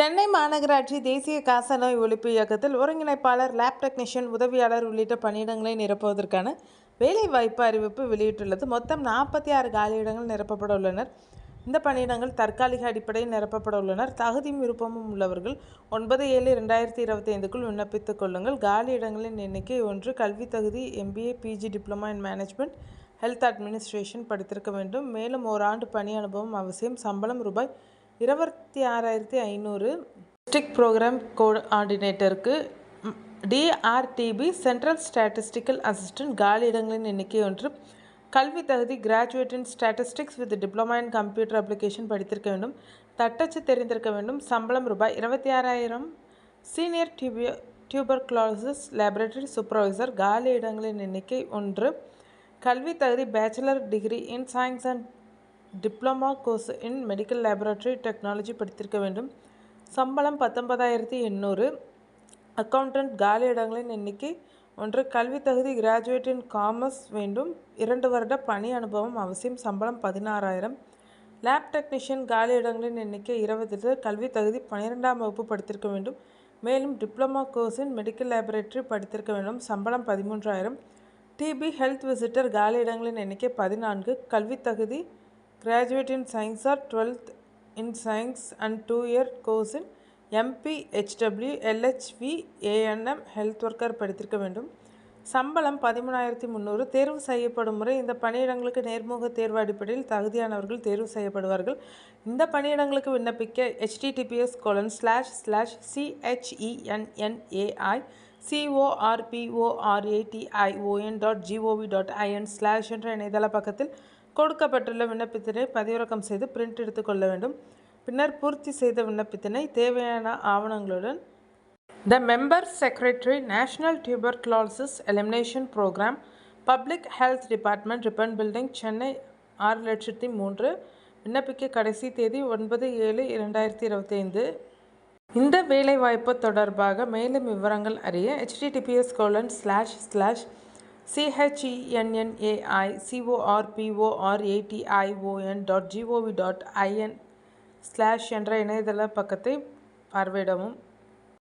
சென்னை மாநகராட்சி தேசிய காசநோய் ஒழிப்பு இயக்கத்தில் ஒருங்கிணைப்பாளர், லேப் டெக்னீஷியன், உதவியாளர் உள்ளிட்ட பணியிடங்களை நிரப்புவதற்கான வேலைவாய்ப்பு அறிவிப்பு வெளியிட்டுள்ளது. மொத்தம் 46 காலியிடங்கள் நிரப்பப்பட உள்ளனர். இந்த பணியிடங்கள் தற்காலிக அடிப்படையில் நிரப்பப்பட உள்ளனர். தகுதியும் விருப்பமும் உள்ளவர்கள் 9/7/2025க்குள் விண்ணப்பித்துக் கொள்ளுங்கள். காலியிடங்களின் எண்ணிக்கை 1. கல்வி தகுதி MBA, PG, diploma in management, health administration படித்திருக்க வேண்டும். மேலும் ஓராண்டு பணி அனுபவம் அவசியம். சம்பளம் ரூபாய் 26,500. டிஸ்ட்ரிக்ட் ப்ரோக்ராம் கோஆர்டினேட்டருக்கு DRTB சென்ட்ரல் ஸ்டாட்டிஸ்டிக்கல் அசிஸ்டன்ட். காலியிடங்களின் எண்ணிக்கை 1. கல்வி தகுதி graduate in statistics with diploma in computer application படித்திருக்க வேண்டும். தட்டச்சு தெரிந்திருக்க வேண்டும். சம்பளம் ரூபாய் 26,000. Senior tuberculosis laboratory supervisor. காலியிடங்களின் எண்ணிக்கை 1. கல்வி தகுதி bachelor degree in science and diploma course in medical laboratory technology படித்திருக்க வேண்டும். சம்பளம் 19,800. அக்கவுண்டன்ட். காலியிடங்களின் எண்ணிக்கை 1. கல்வி தகுதி கிராஜுவேட் இன் காமர்ஸ் வேண்டும். 2 வருட பணி அனுபவம் அவசியம். சம்பளம் 16,000. Lab technician. காலியிடங்களின் எண்ணிக்கை 20. கல்வி தகுதி 12ஆம் வகுப்பு படித்திருக்க வேண்டும். மேலும் diploma course in medical laboratory படித்திருக்க வேண்டும். சம்பளம் 13,000. TB health visitor. காலியிடங்களின் எண்ணிக்கை 14. கல்வி தகுதி graduate in science or 12th in science and 2-year course in MPHW LHV ANM health worker படித்திருக்க வேண்டும். சம்பளம் 13,300. தேர்வு செய்யப்படும் முறை: இந்த பணியிடங்களுக்கு நேர்முக தேர்வு அடிப்படையில் தகுதியானவர்கள் தேர்வு செய்யப்படுவார்கள். இந்த பணியிடங்களுக்கு விண்ணப்பிக்க https://chennacorporationion.gov.in/ என்ற இணையதள பக்கத்தில் கொடுக்கப்பட்டுள்ள விண்ணப்பத்தினை பதிவிறக்கம் செய்து பிரிண்ட் எடுத்துக்கொள்ள வேண்டும். பின்னர் பூர்த்தி செய்த விண்ணப்பத்தினை தேவையான ஆவணங்களுடன் The Member Secretary, National Tuberculosis Elimination Program, Public Health Department, Ripon Building, Chennai 6,03,000. விண்ணப்பிக்க கடைசி தேதி 9/7/2025. இந்த வேலைவாய்ப்பு தொடர்பாக மேலும் விவரங்கள் அறிய https://chennacorporationion.gov.in/ என்ற இணையதள பக்கத்தை பார்வையிடவும்.